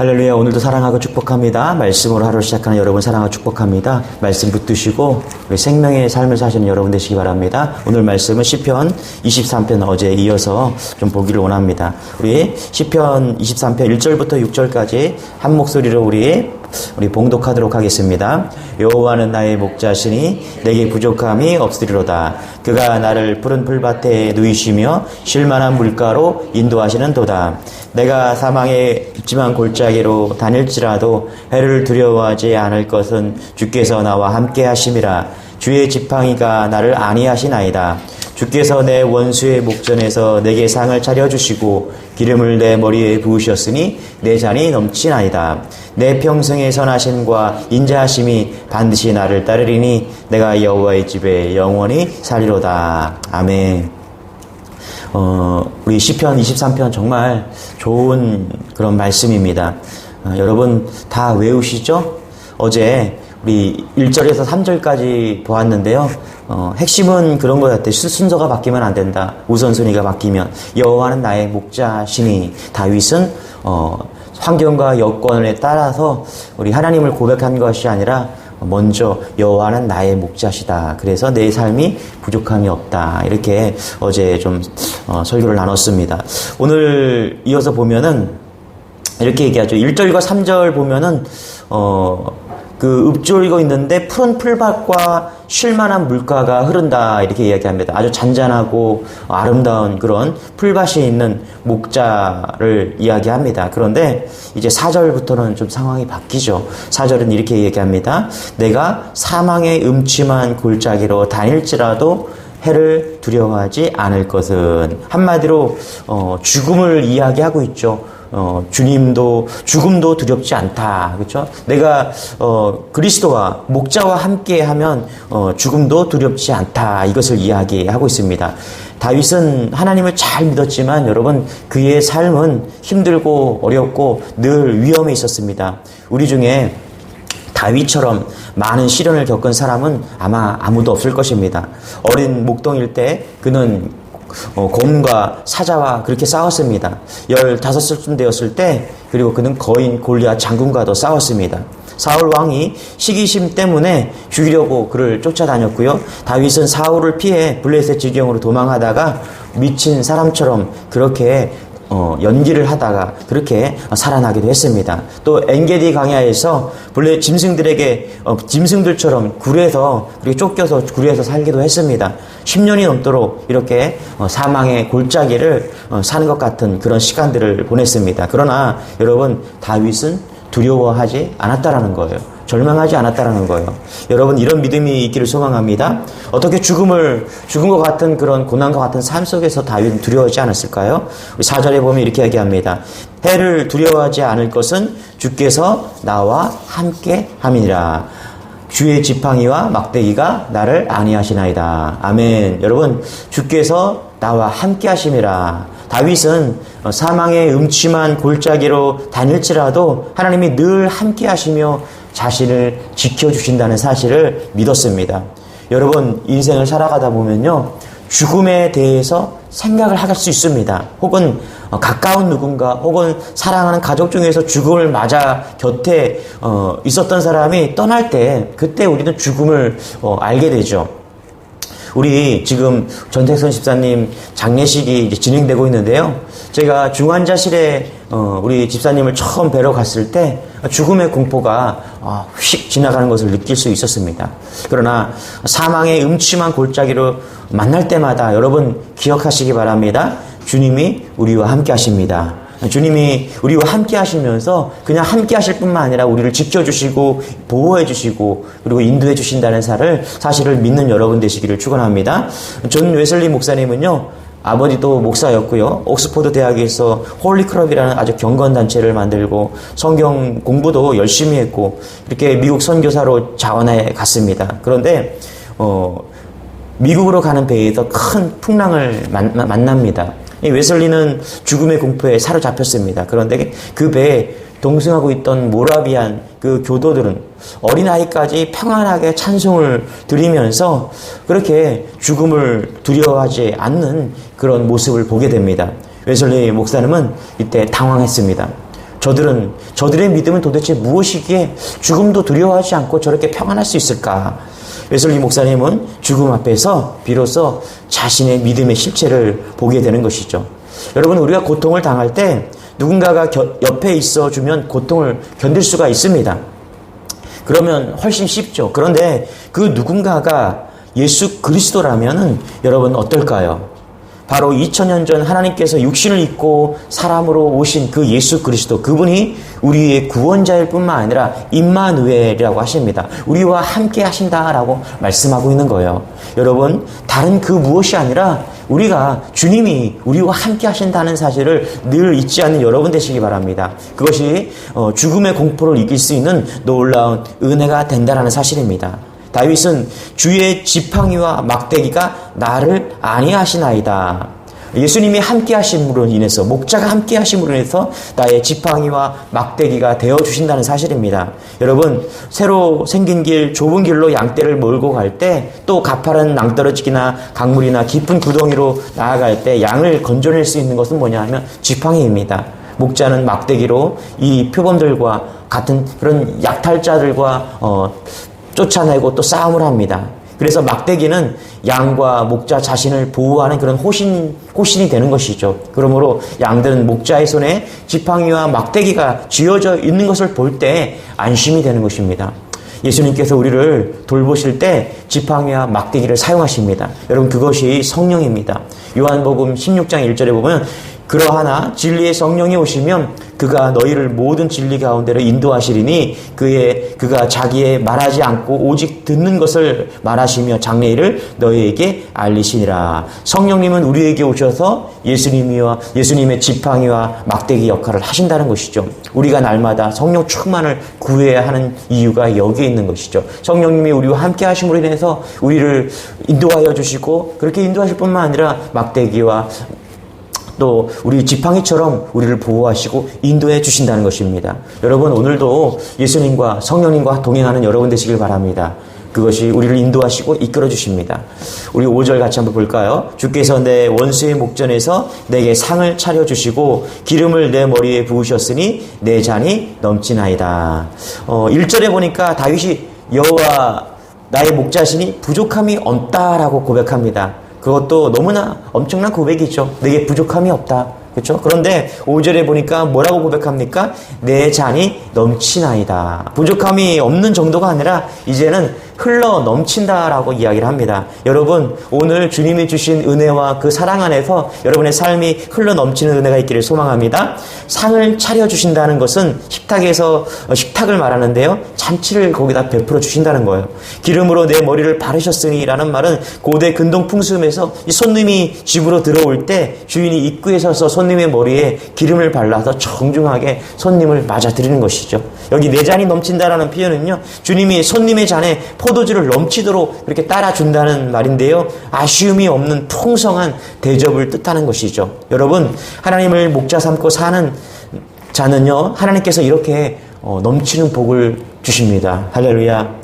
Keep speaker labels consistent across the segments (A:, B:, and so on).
A: 할렐루야. 오늘도 사랑하고 축복합니다. 말씀으로 하루 시작하는 여러분 사랑하고 축복합니다. 말씀 붙드시고 우리 생명의 삶을 사시는 여러분 되시기 바랍니다. 오늘 말씀은 시편 23편 어제 이어서 좀 보기를 원합니다. 우리 시편 23편 1절부터 6절까지 한 목소리로 우리 봉독하도록 하겠습니다. 여호와는 나의 목자시니 내게 부족함이 없으리로다. 그가 나를 푸른 풀밭에 누이시며 쉴만한 물가로 인도하시는 도다. 내가 사망의 깊지만 골짜기로 다닐지라도 해를 두려워하지 않을 것은 주께서 나와 함께 하심이라. 주의 지팡이가 나를 안위하시나이다. 주께서 내 원수의 목전에서 내게 상을 차려주시고 기름을 내 머리에 부으셨으니 내 잔이 넘치나이다. 내 평생의 선하심과 인자하심이 반드시 나를 따르리니 내가 여호와의 집에 영원히 살리로다. 아멘. 우리 시편 23편 정말 좋은 그런 말씀입니다. 여러분 다 외우시죠? 어제 우리 1절에서 3절까지 보았는데요. 핵심은 그런 것 같아요. 순서가 바뀌면 안 된다. 우선순위가 바뀌면 여호와는 나의 목자시니. 다윗은 환경과 여건에 따라서 우리 하나님을 고백한 것이 아니라 먼저 여호와는 나의 목자시다. 그래서 내 삶이 부족함이 없다. 이렇게 어제 좀 설교를 나눴습니다. 오늘 이어서 보면은 이렇게 얘기하죠. 1절과 3절 보면은 그 읊조리고 있는데 푸른 풀밭과 쉴만한 물가가 흐른다 이렇게 이야기합니다. 아주 잔잔하고 아름다운 그런 풀밭이 있는 목자를 이야기합니다. 그런데 이제 4절부터는 좀 상황이 바뀌죠. 4절은 이렇게 얘기합니다. 내가 사망의 음침한 골짜기로 다닐지라도 해를 두려워하지 않을 것은. 한마디로 죽음을 이야기하고 있죠. 죽음도 두렵지 않다. 그렇죠? 내가 그리스도와 목자와 함께하면 죽음도 두렵지 않다. 이것을 이야기하고 있습니다. 다윗은 하나님을 잘 믿었지만 여러분 그의 삶은 힘들고 어렵고 늘 위험에 있었습니다. 우리 중에 다윗처럼 많은 시련을 겪은 사람은 아마 아무도 없을 것입니다. 어린 목동일 때 그는 곰과 사자와 그렇게 싸웠습니다. 15살쯤 되었을 때 그리고 그는 거인 골리앗 장군과도 싸웠습니다. 사울 왕이 시기심 때문에 죽이려고 그를 쫓아다녔고요. 다윗은 사울을 피해 블레셋 지경으로 도망하다가 미친 사람처럼 그렇게 연기를 하다가 그렇게 살아나기도 했습니다. 또 엔게디 광야에서 짐승들처럼 굴에서 그리고 쫓겨서 굴에서 살기도 했습니다. 10년이 넘도록 이렇게 사망의 골짜기를 사는 것 같은 그런 시간들을 보냈습니다. 그러나 여러분 다윗은 두려워하지 않았다라는 거예요. 절망하지 않았다라는 거예요. 여러분 이런 믿음이 있기를 소망합니다. 어떻게 죽은 것 같은 그런 고난과 같은 삶 속에서 다윗은 두려워하지 않았을까요? 우리 4절에 보면 이렇게 얘기합니다. 해를 두려워하지 않을 것은 주께서 나와 함께 함이니라. 주의 지팡이와 막대기가 나를 안위하시나이다. 아멘. 여러분 주께서 나와 함께 하심이라. 다윗은 사망의 음침한 골짜기로 다닐지라도 하나님이 늘 함께 하시며 자신을 지켜주신다는 사실을 믿었습니다. 여러분 인생을 살아가다 보면요 죽음에 대해서 생각을 할 수 있습니다. 혹은 가까운 누군가 혹은 사랑하는 가족 중에서 죽음을 맞아 곁에 있었던 사람이 떠날 때 그때 우리는 죽음을 알게 되죠. 우리 지금 전택선 집사님 장례식이 이제 진행되고 있는데요. 제가 중환자실에 우리 집사님을 처음 뵈러 갔을 때 죽음의 공포가 휙 지나가는 것을 느낄 수 있었습니다. 그러나 사망의 음침한 골짜기로 만날 때마다 여러분 기억하시기 바랍니다. 주님이 우리와 함께 하십니다. 주님이 우리와 함께 하시면서 그냥 함께 하실 뿐만 아니라 우리를 지켜주시고 보호해 주시고 그리고 인도해 주신다는 사실을 믿는 여러분 되시기를 축원합니다. 존 웨슬리 목사님은요. 아버지도 목사였고요. 옥스퍼드 대학에서 홀리클럽이라는 아주 경건단체를 만들고 성경 공부도 열심히 했고 이렇게 미국 선교사로 자원해 갔습니다. 그런데 미국으로 가는 배에서 큰 풍랑을 만납니다. 이 웨슬리는 죽음의 공포에 사로잡혔습니다. 그런데 그 배에 동승하고 있던 모라비안 그 교도들은 어린아이까지 평안하게 찬송을 드리면서 그렇게 죽음을 두려워하지 않는 그런 모습을 보게 됩니다. 웨슬리 목사님은 이때 당황했습니다. 저들의 믿음은 도대체 무엇이기에 죽음도 두려워하지 않고 저렇게 평안할 수 있을까? 웨슬리 목사님은 죽음 앞에서 비로소 자신의 믿음의 실체를 보게 되는 것이죠. 여러분, 우리가 고통을 당할 때 누군가가 옆에 있어주면 고통을 견딜 수가 있습니다. 그러면 훨씬 쉽죠. 그런데 그 누군가가 예수 그리스도라면은 여러분 어떨까요? 바로 2000년 전 하나님께서 육신을 입고 사람으로 오신 그 예수 그리스도, 그분이 우리의 구원자일 뿐만 아니라 임마누엘이라고 하십니다. 우리와 함께 하신다라고 말씀하고 있는 거예요. 여러분, 다른 그 무엇이 아니라 주님이 우리와 함께 하신다는 사실을 늘 잊지 않는 여러분 되시기 바랍니다. 그것이 죽음의 공포를 이길 수 있는 놀라운 은혜가 된다는 사실입니다. 다윗은 주의 지팡이와 막대기가 나를 안위하시나이다. 예수님이 함께 하심으로 인해서, 목자가 함께 하심으로 인해서 나의 지팡이와 막대기가 되어주신다는 사실입니다. 여러분, 새로 생긴 길, 좁은 길로 양떼를 몰고 갈 때, 또 가파른 낭떠러지기나 강물이나 깊은 구덩이로 나아갈 때 양을 건져낼 수 있는 것은 뭐냐 하면 지팡이입니다. 목자는 막대기로 이 표범들과 같은 그런 약탈자들과 쫓아내고 또 싸움을 합니다. 그래서 막대기는 양과 목자 자신을 보호하는 그런 호신이 되는 것이죠. 그러므로 양들은 목자의 손에 지팡이와 막대기가 쥐어져 있는 것을 볼 때 안심이 되는 것입니다. 예수님께서 우리를 돌보실 때 지팡이와 막대기를 사용하십니다. 여러분, 그것이 성령입니다. 요한복음 16장 1절에 보면 그러하나 진리의 성령이 오시면 그가 너희를 모든 진리 가운데로 인도하시리니 그가 자기의 말하지 않고 오직 듣는 것을 말하시며 장래일을 너희에게 알리시니라. 성령님은 우리에게 오셔서 예수님의 지팡이와 막대기 역할을 하신다는 것이죠. 우리가 날마다 성령 충만을 구해야 하는 이유가 여기에 있는 것이죠. 성령님이 우리와 함께 하심으로 인해서 우리를 인도하여 주시고, 그렇게 인도하실 뿐만 아니라 막대기와 또 우리 지팡이처럼 우리를 보호하시고 인도해 주신다는 것입니다. 여러분, 오늘도 예수님과 성령님과 동행하는 여러분 되시길 바랍니다. 그것이 우리를 인도하시고 이끌어 주십니다. 우리 5절 같이 한번 볼까요? 주께서 내 원수의 목전에서 내게 상을 차려주시고 기름을 내 머리에 부으셨으니 내 잔이 넘치나이다. 1절에 보니까 다윗이 여호와 나의 목자시니 부족함이 없다라고 고백합니다. 그것도 너무나 엄청난 고백이죠. 내게 부족함이 없다. 그렇죠? 그런데 5절에 보니까 뭐라고 고백합니까? 내 잔이 넘치나이다. 부족함이 없는 정도가 아니라 이제는 흘러 넘친다라고 이야기를 합니다. 여러분, 오늘 주님이 주신 은혜와 그 사랑 안에서 여러분의 삶이 흘러 넘치는 은혜가 있기를 소망합니다. 상을 차려주신다는 것은 식탁에서 식탁을 말하는데요, 잔치를 거기다 베풀어 주신다는 거예요. 기름으로 내 머리를 바르셨으니 라는 말은 고대 근동 풍습에서 이 손님이 집으로 들어올 때 주인이 입구에 서서 손님의 머리에 기름을 발라서 정중하게 손님을 맞아들이는 것이죠. 여기 내 잔이 넘친다라는 표현은요, 주님이 손님의 잔에 포도주를 넘치도록 그렇게 따라준다는 말인데요, 아쉬움이 없는 풍성한 대접을 뜻하는 것이죠. 여러분, 하나님을 목자 삼고 사는 자는요, 하나님께서 이렇게 넘치는 복을 주십니다. 할렐루야.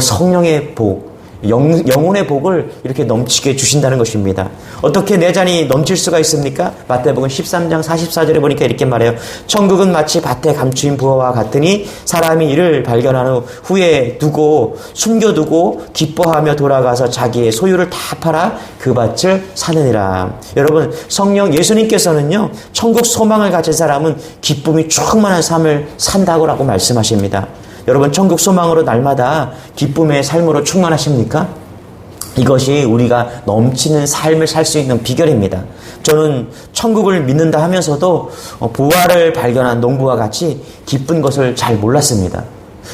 A: 성령의 복, 영혼의 복을 이렇게 넘치게 주신다는 것입니다. 어떻게 내 잔이 넘칠 수가 있습니까? 마태복음 13장 44절에 보니까 이렇게 말해요. 천국은 마치 밭에 감추인 부화와 같으니 사람이 이를 발견한 후에 숨겨두고 기뻐하며 돌아가서 자기의 소유를 다 팔아 그 밭을 사느니라. 여러분, 성령 예수님께서는요, 천국 소망을 가진 사람은 기쁨이 충만한 삶을 산다고 말씀하십니다. 여러분, 천국 소망으로 날마다 기쁨의 삶으로 충만하십니까? 이것이 우리가 넘치는 삶을 살 수 있는 비결입니다. 저는 천국을 믿는다 하면서도 부활을 발견한 농부와 같이 기쁜 것을 잘 몰랐습니다.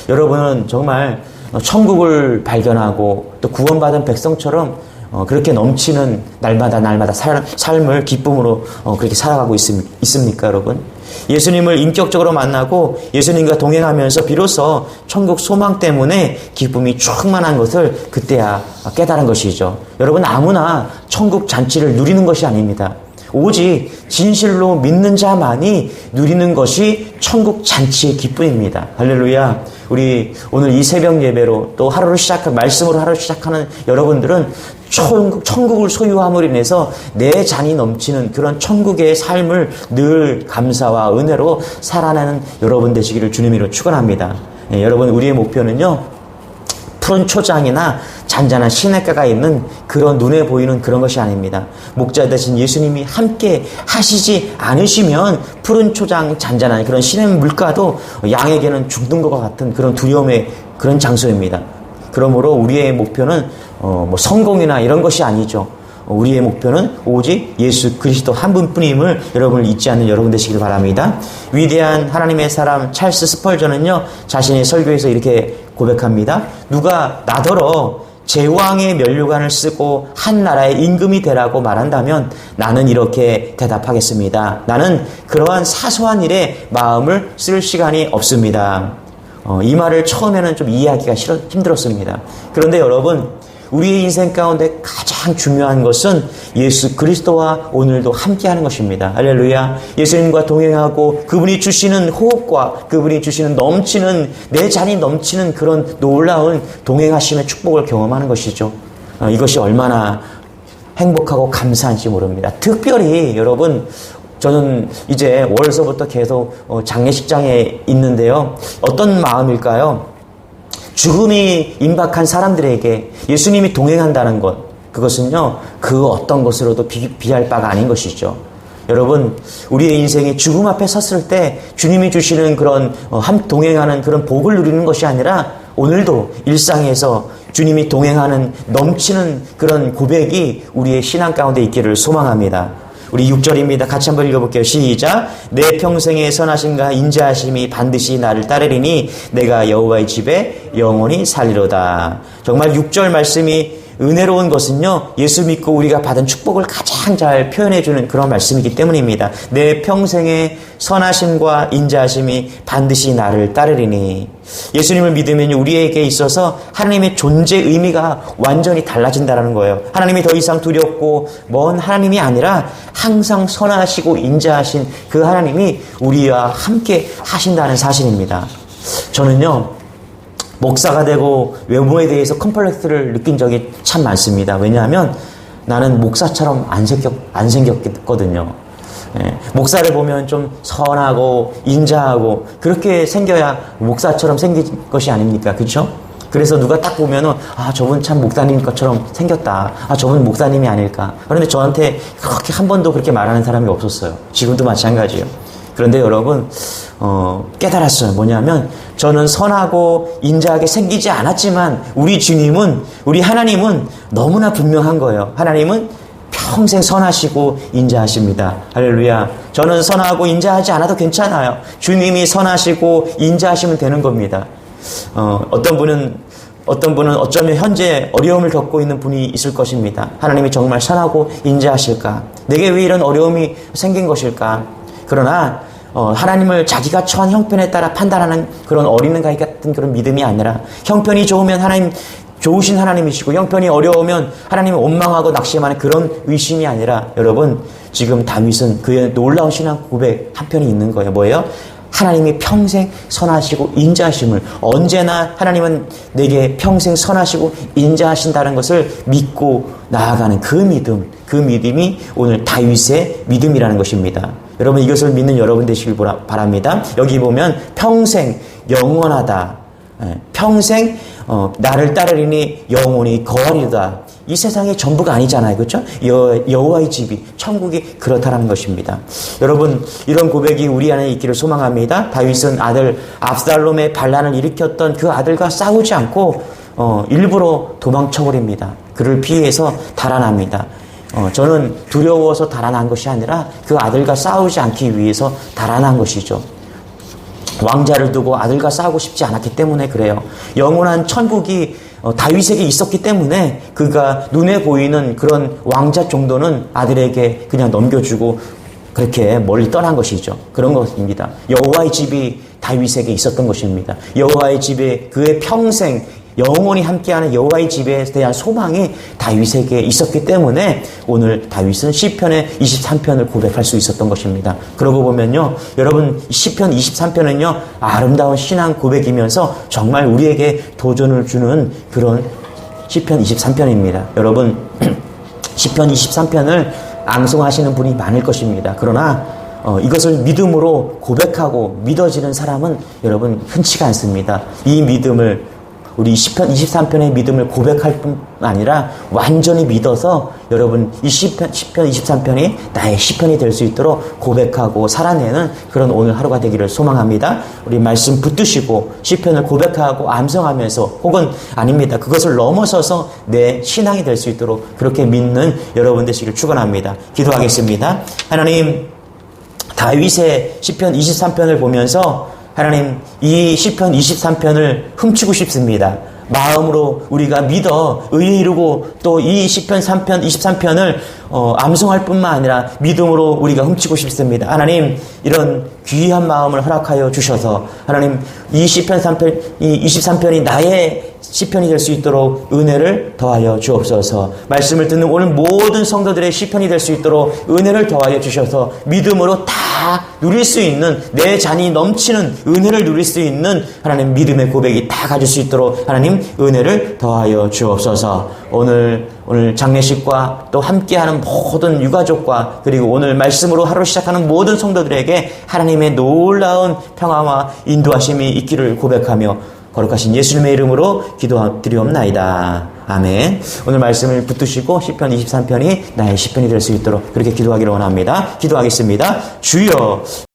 A: 여러분은 정말 천국을 발견하고 또 구원받은 백성처럼 그렇게 넘치는 날마다 삶을 기쁨으로 그렇게 살아가고 있습니까, 여러분? 예수님을 인격적으로 만나고 예수님과 동행하면서 비로소 천국 소망 때문에 기쁨이 충만한 것을 그때야 깨달은 것이죠. 여러분, 아무나 천국 잔치를 누리는 것이 아닙니다. 오직 진실로 믿는 자만이 누리는 것이 천국 잔치의 기쁨입니다. 할렐루야. 우리 오늘 이 새벽 예배로 또 말씀으로 하루를 시작하는 여러분들은 천국을 소유함으로 인해서 내 잔이 넘치는 그런 천국의 삶을 늘 감사와 은혜로 살아내는 여러분 되시기를 주님으로 축원합니다. 여러분, 우리의 목표는요, 푸른 초장이나 잔잔한 시냇가가 있는 그런 눈에 보이는 그런 것이 아닙니다. 목자 되신 예수님이 함께 하시지 않으시면 푸른 초장, 잔잔한 그런 시냇 물가도 양에게는 죽는 것과 같은 그런 두려움의 그런 장소입니다. 그러므로 우리의 목표는 성공이나 이런 것이 아니죠. 우리의 목표는 오직 예수 그리스도 한 분뿐임을 여러분을 잊지 않는 여러분 되시길 바랍니다. 위대한 하나님의 사람 찰스 스펄전은요, 자신의 설교에서 이렇게 고백합니다. 누가 나더러 제왕의 면류관을 쓰고 한 나라의 임금이 되라고 말한다면 나는 이렇게 대답하겠습니다. 나는 그러한 사소한 일에 마음을 쓸 시간이 없습니다. 이 말을 처음에는 좀 이해하기가 힘들었습니다. 그런데 여러분, 우리의 인생 가운데 가장 중요한 것은 예수 그리스도와 오늘도 함께하는 것입니다. 할렐루야. 예수님과 동행하고 그분이 주시는 호흡과 그분이 주시는 넘치는, 내 잔이 넘치는 그런 놀라운 동행하심의 축복을 경험하는 것이죠. 이것이 얼마나 행복하고 감사한지 모릅니다. 특별히 여러분, 저는 이제 월서부터 계속 장례식장에 있는데요. 어떤 마음일까요? 죽음이 임박한 사람들에게 예수님이 동행한다는 것, 그것은요, 그 어떤 것으로도 비할 바가 아닌 것이죠. 여러분, 우리의 인생이 죽음 앞에 섰을 때 주님이 주시는 그런 동행하는 그런 복을 누리는 것이 아니라 오늘도 일상에서 주님이 동행하는 넘치는 그런 고백이 우리의 신앙 가운데 있기를 소망합니다. 우리 6절입니다. 같이 한번 읽어볼게요. 시작. 내 평생의 선하심과 인자하심이 반드시 나를 따르리니 내가 여호와의 집에 영원히 살리로다. 정말 6절 말씀이 은혜로운 것은요, 예수 믿고 우리가 받은 축복을 가장 잘 표현해주는 그런 말씀이기 때문입니다. 내 평생의 선하심과 인자하심이 반드시 나를 따르리니. 예수님을 믿으면 우리에게 있어서 하나님의 존재 의미가 완전히 달라진다는 거예요. 하나님이 더 이상 두렵고 먼 하나님이 아니라 항상 선하시고 인자하신 그 하나님이 우리와 함께 하신다는 사실입니다. 저는요, 목사가 되고 외모에 대해서 컴플렉스를 느낀 적이 참 많습니다. 왜냐하면 나는 목사처럼 안 생겼거든요. 목사를 보면 좀 선하고 인자하고 그렇게 생겨야 목사처럼 생긴 것이 아닙니까? 그렇죠? 그래서 누가 딱 보면은 저분 참 목사님 것처럼 생겼다. 저분 목사님이 아닐까. 그런데 저한테 그렇게 한 번도 그렇게 말하는 사람이 없었어요. 지금도 마찬가지예요. 그런데 여러분, 깨달았어요. 뭐냐면 저는 선하고 인자하게 생기지 않았지만 우리 주님은, 우리 하나님은 너무나 분명한 거예요. 하나님은 평생 선하시고 인자하십니다. 할렐루야. 저는 선하고 인자하지 않아도 괜찮아요. 주님이 선하시고 인자하시면 되는 겁니다. 어떤 분은 어쩌면 현재 어려움을 겪고 있는 분이 있을 것입니다. 하나님이 정말 선하고 인자하실까? 내게 왜 이런 어려움이 생긴 것일까? 그러나 하나님을 자기가 처한 형편에 따라 판단하는 그런 어린아이 같은 그런 믿음이 아니라, 형편이 좋으면 하나님 좋으신 하나님이시고 형편이 어려우면 하나님을 원망하고 낙심하는 그런 의심이 아니라, 여러분, 지금 다윗은 그의 놀라운 신앙 고백 한편이 있는 거예요. 뭐예요? 하나님이 평생 선하시고 인자하심을, 언제나 하나님은 내게 평생 선하시고 인자하신다는 것을 믿고 나아가는 그 믿음, 그 믿음이 오늘 다윗의 믿음이라는 것입니다. 여러분, 이것을 믿는 여러분 되시길 바랍니다. 여기 보면 평생 영원하다, 평생 나를 따르리니 영원히 거하리다. 이 세상이 전부가 아니잖아요. 그렇죠? 여호와의 집이, 천국이 그렇다라는 것입니다. 여러분, 이런 고백이 우리 안에 있기를 소망합니다. 다윗은 아들 압살롬의 반란을 일으켰던 그 아들과 싸우지 않고 일부러 도망쳐버립니다. 그를 피해서 달아납니다. 저는 두려워서 달아난 것이 아니라 그 아들과 싸우지 않기 위해서 달아난 것이죠. 왕자를 두고 아들과 싸우고 싶지 않았기 때문에 그래요. 영원한 천국이 다윗에게 있었기 때문에 그가 눈에 보이는 그런 왕자 정도는 아들에게 그냥 넘겨주고 그렇게 멀리 떠난 것이죠. 그런 것입니다. 여호와의 집이 다윗에게 있었던 것입니다. 여호와의 집에 그의 평생 영원히 함께하는 여호와의 집에 대한 소망이 다윗에게 있었기 때문에 오늘 다윗은 시편의 23편을 고백할 수 있었던 것입니다. 그러고 보면요, 여러분 시편 23편은요 아름다운 신앙 고백이면서 정말 우리에게 도전을 주는 그런 시편 23편입니다. 여러분 시편 23편을 앙송하시는 분이 많을 것입니다. 그러나 이것을 믿음으로 고백하고 믿어지는 사람은 여러분 흔치가 않습니다. 이 믿음을 우리 시편 23편의 믿음을 고백할 뿐 아니라 완전히 믿어서 여러분 이 시편 23편이 나의 시편이 될 수 있도록 고백하고 살아내는 그런 오늘 하루가 되기를 소망합니다. 우리 말씀 붙드시고 시편을 고백하고 암송하면서 혹은 아닙니다. 그것을 넘어서서 내 신앙이 될 수 있도록 그렇게 믿는 여러분 되시길 축원합니다. 기도하겠습니다. 하나님, 다윗의 시편 23편을 보면서 하나님, 이 시편 23편을 훔치고 싶습니다. 마음으로 우리가 믿어 의에 이르고 또 이 시편 3편 23편을 암송할 뿐만 아니라 믿음으로 우리가 훔치고 싶습니다. 하나님, 이런 귀한 마음을 허락하여 주셔서 하나님, 이 시편 3편, 이 23편이 나의 시편이 될 수 있도록 은혜를 더하여 주옵소서. 말씀을 듣는 오늘 모든 성도들의 시편이 될 수 있도록 은혜를 더하여 주셔서 믿음으로 다 누릴 수 있는, 내 잔이 넘치는 은혜를 누릴 수 있는 하나님 믿음의 고백이 다 가질 수 있도록 하나님 은혜를 더하여 주옵소서. 오늘 장례식과 또 함께하는 모든 유가족과 그리고 오늘 말씀으로 하루 시작하는 모든 성도들에게 하나님의 놀라운 평화와 인도하심이 있기를 고백하며 거룩하신 예수님의 이름으로 기도드리옵나이다. 아멘. 오늘 말씀을 붙드시고 시편 23편이 나의 시편이 될 수 있도록 그렇게 기도하기를 원합니다. 기도하겠습니다. 주여,